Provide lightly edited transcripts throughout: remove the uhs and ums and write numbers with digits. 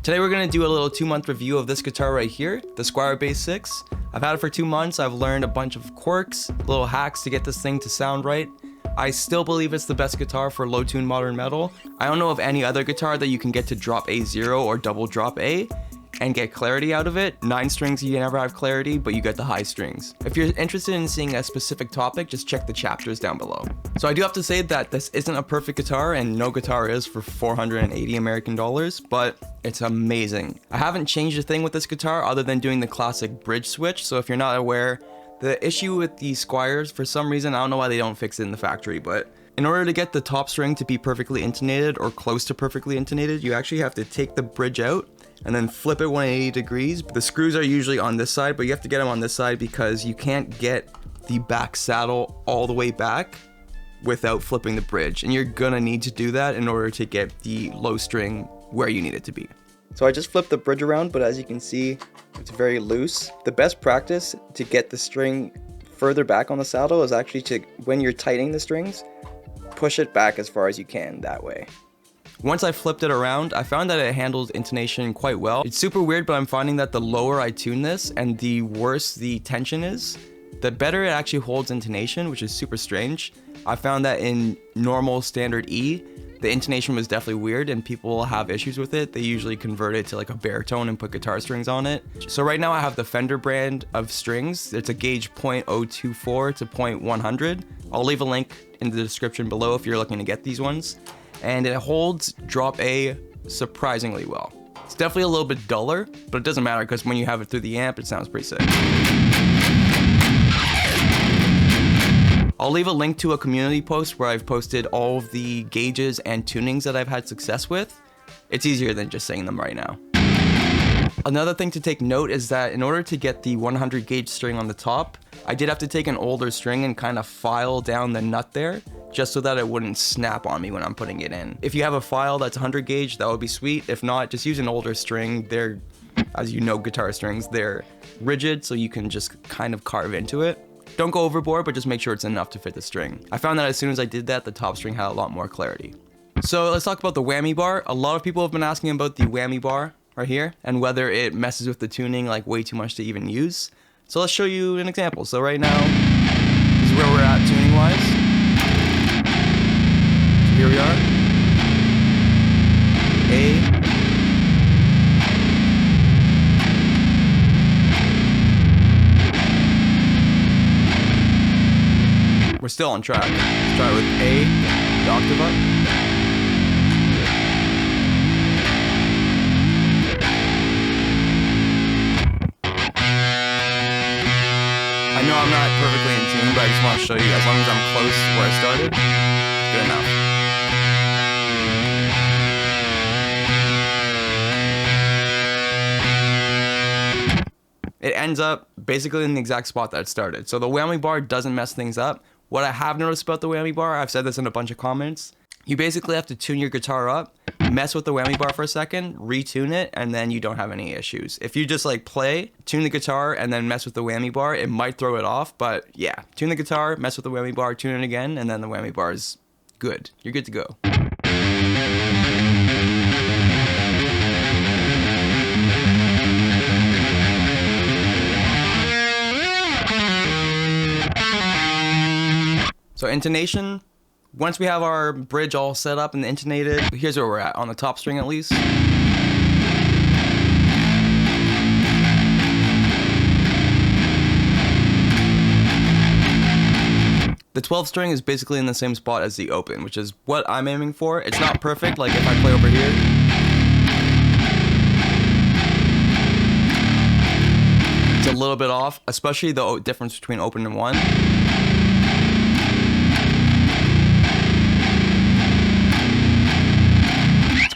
Today we're going to do a little 2-month review of this guitar right here, the Squier Bass VI. I've had it for 2 months. I've learned a bunch of quirks, little hacks to get this thing to sound right. I still believe it's the best guitar for low tune modern metal. I don't know of any other guitar that you can get to drop A0 or double drop A and get clarity out of it. 9 strings, you never have clarity, but you get the high strings. If you're interested in seeing a specific topic, just check the chapters down below. So I do have to say that this isn't a perfect guitar, and no guitar is for 480 American dollars, but it's amazing. I haven't changed a thing with this guitar other than doing the classic bridge switch. So if you're not aware, the issue with the Squiers, for some reason, I don't know why they don't fix it in the factory, but in order to get the top string to be perfectly intonated or close to perfectly intonated, you actually have to take the bridge out and then flip it 180 degrees. The screws are usually on this side, but you have to get them on this side because you can't get the back saddle all the way back without flipping the bridge. And you're gonna need to do that in order to get the low string where you need it to be. So I just flipped the bridge around, but as you can see, it's very loose. The best practice to get the string further back on the saddle is actually to, when you're tightening the strings, push it back as far as you can that way. Once I flipped it around, I found that it handles intonation quite well. It's super weird, but I'm finding that the lower I tune this and the worse the tension is, the better it actually holds intonation, which is super strange. I found that in normal standard E, the intonation was definitely weird and people have issues with it. They usually convert it to like a baritone and put guitar strings on it. So right now I have the Fender brand of strings. It's a gauge 0.024 to 0.100. I'll leave a link in the description below if you're looking to get these ones. And it holds drop A surprisingly well. It's definitely a little bit duller, but it doesn't matter because when you have it through the amp, it sounds pretty sick. I'll leave a link to a community post where I've posted all of the gauges and tunings that I've had success with. It's easier than just saying them right now. Another thing to take note is that in order to get the 100 gauge string on the top, I did have to take an older string and kind of file down the nut there, just so that it wouldn't snap on me when I'm putting it in. If you have a file that's 100 gauge, that would be sweet. If not, just use an older string. They're, as you know, guitar strings, they're rigid, so you can just kind of carve into it. Don't go overboard, but just make sure it's enough to fit the string. I found that as soon as I did that, the top string had a lot more clarity. So let's talk about the Whammy Bar. A lot of people have been asking about the Whammy Bar right here and whether it messes with the tuning like way too much to even use. So let's show you an example. So right now, this is where we're at tuning wise. So here we are. A. We're still on track. Let's try it with A, the octave up. I know I'm not perfectly in tune, but I just want to show you, as long as I'm close to where I started, good enough. It ends up basically in the exact spot that it started. So the Whammy Bar doesn't mess things up. What I have noticed about the Whammy Bar, I've said this in a bunch of comments, you basically have to tune your guitar up, mess with the Whammy Bar for a second, retune it, and then you don't have any issues. If you just like play, tune the guitar, and then mess with the Whammy Bar, it might throw it off, but yeah, tune the guitar, mess with the Whammy Bar, tune it again, and then the Whammy Bar is good. You're good to go. So intonation, once we have our bridge all set up and intonated, here's where we're at, on the top string at least. The 12th string is basically in the same spot as the open, which is what I'm aiming for. It's not perfect, like if I play over here. It's a little bit off, especially the difference between open and 1.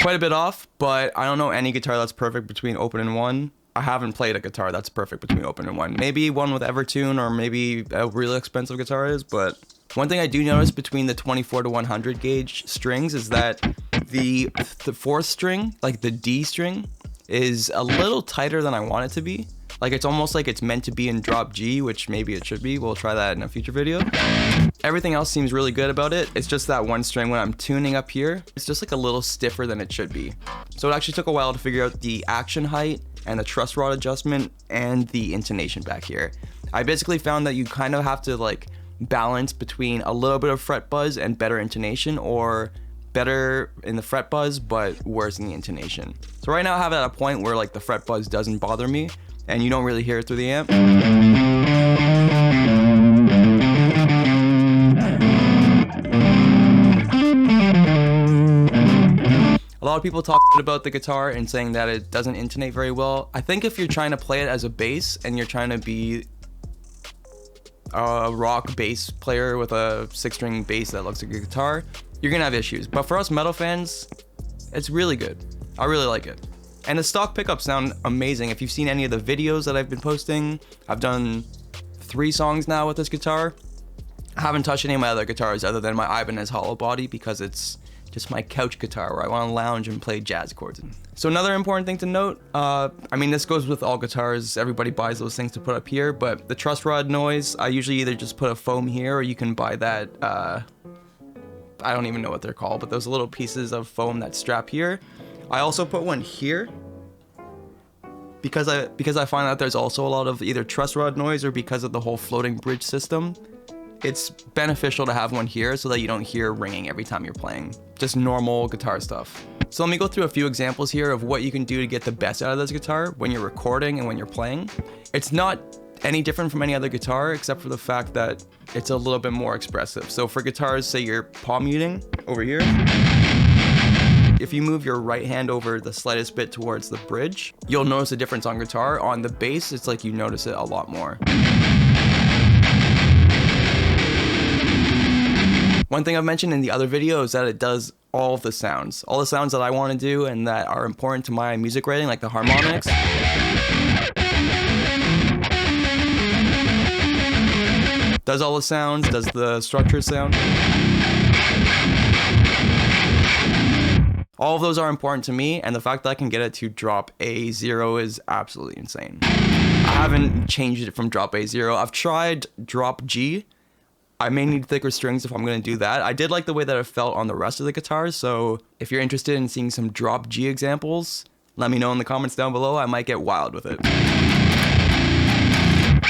Quite a bit off, but I don't know any guitar that's perfect between open and 1. I haven't played a guitar that's perfect between open and 1. Maybe one with Evertune or maybe a really expensive guitar is, but one thing I do notice between the 24 to 100 gauge strings is that the 4th string, like the D string, is a little tighter than I want it to be. Like it's almost like it's meant to be in drop G, which maybe it should be. We'll try that in a future video. Everything else seems really good about it. It's just that one string when I'm tuning up here, it's just like a little stiffer than it should be. So it actually took a while to figure out the action height and the truss rod adjustment and the intonation back here. I basically found that you kind of have to like balance between a little bit of fret buzz and better intonation, or better in the fret buzz but worse in the intonation. So right now I have it at a point where like the fret buzz doesn't bother me and you don't really hear it through the amp. A lot of people talk about the guitar and saying that it doesn't intonate very well. I think if you're trying to play it as a bass and you're trying to be a rock bass player with a 6-string bass that looks like a guitar, you're gonna have issues. But for us metal fans, it's really good. I really like it. And the stock pickups sound amazing. If you've seen any of the videos that I've been posting, I've done 3 songs now with this guitar. I haven't touched any of my other guitars other than my Ibanez hollow body because it's just my couch guitar where I want to lounge and play jazz chords. So another important thing to note, I mean this goes with all guitars, everybody buys those things to put up here, but the truss rod noise, I usually either just put a foam here or you can buy that, I don't even know what they're called, but those little pieces of foam that strap here. I also put one here because I find that there's also a lot of either truss rod noise or because of the whole floating bridge system. It's beneficial to have one here so that you don't hear ringing every time you're playing. Just normal guitar stuff. So let me go through a few examples here of what you can do to get the best out of this guitar when you're recording and when you're playing. It's not any different from any other guitar except for the fact that it's a little bit more expressive. So for guitars, say you're palm muting over here. If you move your right hand over the slightest bit towards the bridge, you'll notice a difference on guitar. On the bass, it's like you notice it a lot more. One thing I've mentioned in the other video is that it does all the sounds that I want to do and that are important to my music writing, like the harmonics. Does all the sounds, does the structure sound. All of those are important to me, and the fact that I can get it to drop A0 is absolutely insane. I haven't changed it from drop A0. I've tried drop G. I may need thicker strings if I'm going to do that. I did like the way that it felt on the rest of the guitars, so if you're interested in seeing some drop G examples, let me know in the comments down below. I might get wild with it.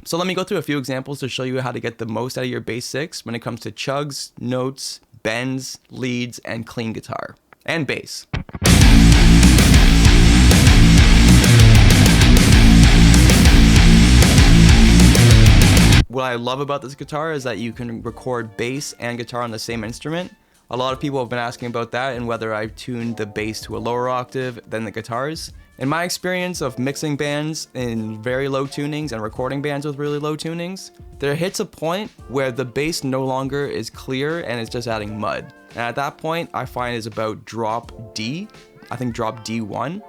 So let me go through a few examples to show you how to get the most out of your Bass 6 when it comes to chugs, notes, bends, leads, and clean guitar. And bass. What I love about this guitar is that you can record bass and guitar on the same instrument. A lot of people have been asking about that and whether I tuned the bass to a lower octave than the guitars. In my experience of mixing bands in very low tunings and recording bands with really low tunings, there hits a point where the bass no longer is clear and it's just adding mud. And at that point, I find is about drop D, I think drop D1.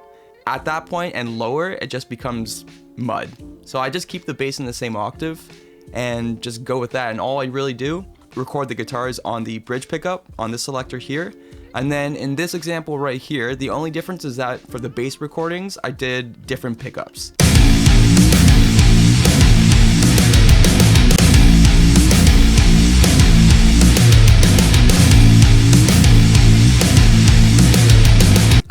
At that point and lower, it just becomes mud. So I just keep the bass in the same octave and just go with that. And all I really do, record the guitars on the bridge pickup on this selector here. And then in this example right here, the only difference is that for the bass recordings, I did different pickups.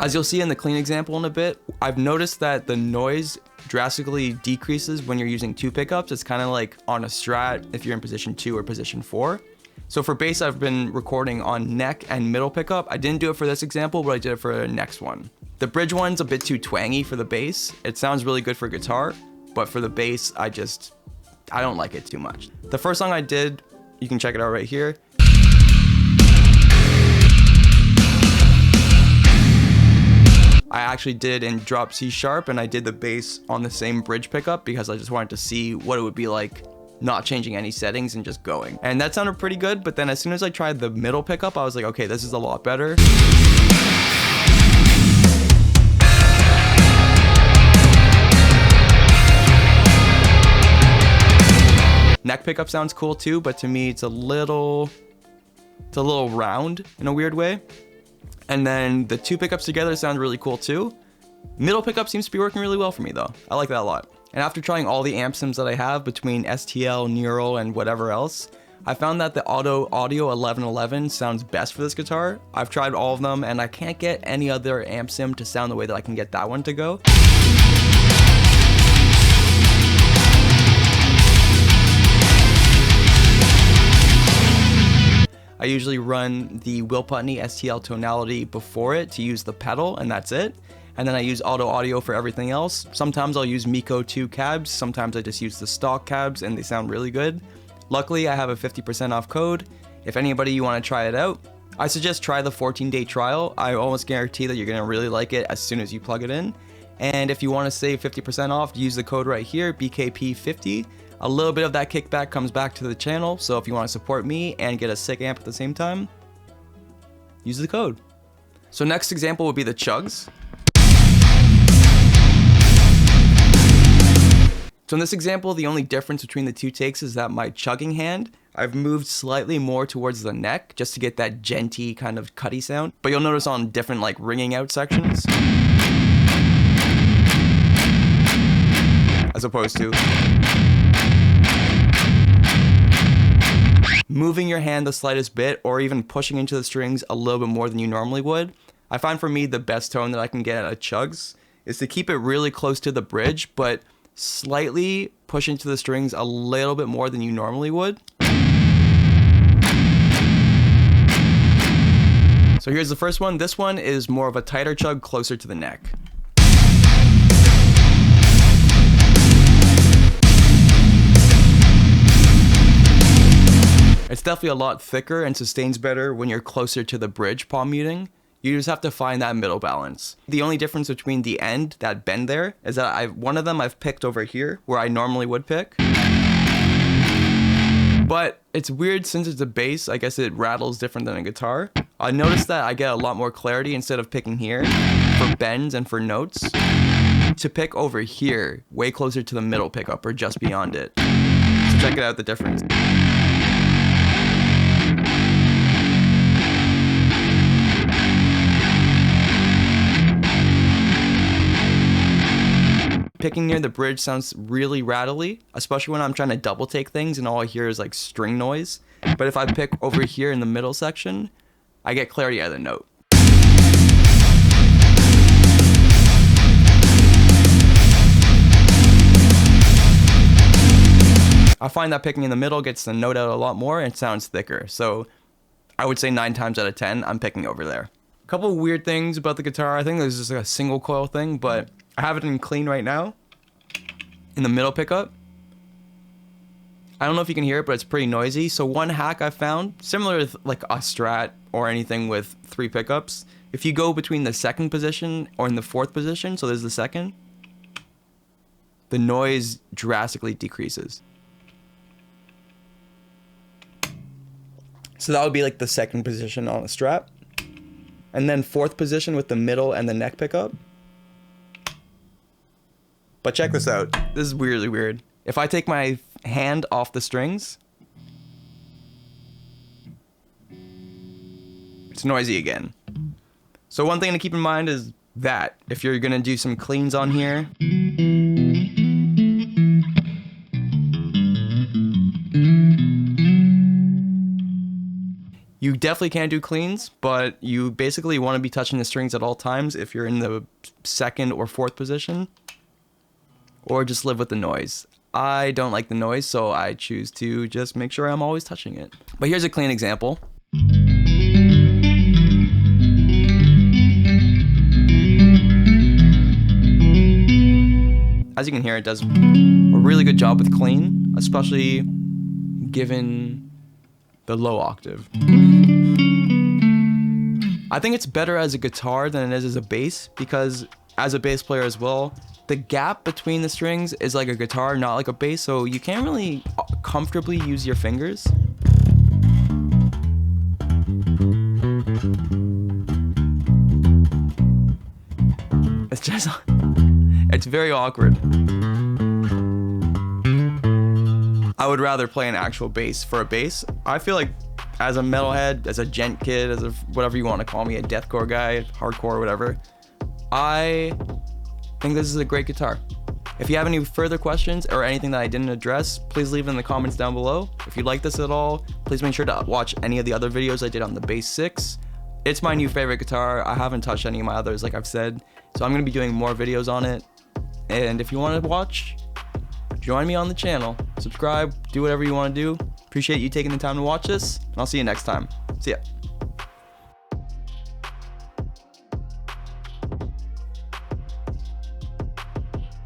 As you'll see in the clean example in a bit, I've noticed that the noise drastically decreases when you're using 2 pickups. It's kind of like on a Strat if you're in position 2 or position 4. So for bass, I've been recording on neck and middle pickup. I didn't do it for this example, but I did it for the next one. The bridge one's a bit too twangy for the bass. It sounds really good for guitar, but for the bass, I don't like it too much. The first song I did, you can check it out right here. I actually did in drop C sharp, and I did the bass on the same bridge pickup because I just wanted to see what it would be like not changing any settings and just going. And that sounded pretty good, but then as soon as I tried the middle pickup, I was like, okay, this is a lot better. Neck pickup sounds cool too, but to me it's a little round in a weird way. And then the 2 pickups together sound really cool too. Middle pickup seems to be working really well for me though. I like that a lot. And after trying all the amp sims that I have between STL, Neural, and whatever else, I found that the Auto Audio 1111 sounds best for this guitar. I've tried all of them and I can't get any other amp sim to sound the way that I can get that one to go. I usually run the Will Putney STL tonality before it to use the pedal, and that's it. And then I use Auto Audio for everything else. Sometimes I'll use Miko 2 cabs, sometimes I just use the stock cabs and they sound really good. Luckily, I have a 50% off code. If anybody you want to try it out, I suggest try the 14-day trial. I almost guarantee that you're going to really like it as soon as you plug it in. And if you want to save 50% off, use the code right here, BKP50. A little bit of that kickback comes back to the channel, so if you want to support me and get a sick amp at the same time, use the code. So next example would be the CHUGS. So in this example, the only difference between the two takes is that my chugging hand, I've moved slightly more towards the neck just to get that djenty kind of cutty sound. But you'll notice on different like ringing out sections, as opposed to moving your hand the slightest bit or even pushing into the strings a little bit more than you normally would. I find for me the best tone that I can get at a CHUGS is to keep it really close to the bridge, but slightly push into the strings a little bit more than you normally would. So here's the first one. This one is more of a tighter chug closer to the neck. It's definitely a lot thicker and sustains better when you're closer to the bridge palm muting. You just have to find that middle balance. The only difference between the end, that bend there, is that one of them I've picked over here where I normally would pick. But it's weird since it's a bass, I guess it rattles different than a guitar. I noticed that I get a lot more clarity instead of picking here for bends and for notes to pick over here, way closer to the middle pickup or just beyond it. So check it out, the difference. Picking near the bridge sounds really rattly, especially when I'm trying to double take things and all I hear is like string noise. But if I pick over here in the middle section, I get clarity out of the note. I find that picking in the middle gets the note out a lot more and sounds thicker. So I would say 9 times out of 10, I'm picking over there. A couple weird things about the guitar. I think there's just like a single coil thing, but I have it in clean right now, in the middle pickup. I don't know if you can hear it, but it's pretty noisy. So one hack I found, similar to like a Strat or anything with 3 pickups, if you go between the 2nd position or in the 4th position, so there's the 2nd, the noise drastically decreases. So that would be like the 2nd position on a Strat. And then 4th position with the middle and the neck pickup. But check this out. This is weirdly weird. If I take my hand off the strings, it's noisy again. So one thing to keep in mind is that if you're gonna do some cleans on here, you definitely can do cleans, but you basically want to be touching the strings at all times if you're in the 2nd or 4th position. Or just live with the noise. I don't like the noise, so I choose to just make sure I'm always touching it. But here's a clean example. As you can hear, it does a really good job with clean, especially given the low octave. I think it's better as a guitar than it is as a bass, because as a bass player as well, the gap between the strings is like a guitar, not like a bass, so you can't really comfortably use your fingers. It's just, it's very awkward. I would rather play an actual bass for a bass. I feel like as a metalhead, as a djent kid, as a whatever you want to call me, a deathcore guy, hardcore, whatever, I think this is a great guitar. If you have any further questions or anything that I didn't address, please leave it in the comments down below. If you like this at all, please make sure to watch any of the other videos I did on the Bass 6. It's my new favorite guitar. I haven't touched any of my others like I've said, so I'm going to be doing more videos on it. And if you want to watch, join me on the channel, subscribe, do whatever you want to do. Appreciate you taking the time to watch this, and I'll see you next time. See ya.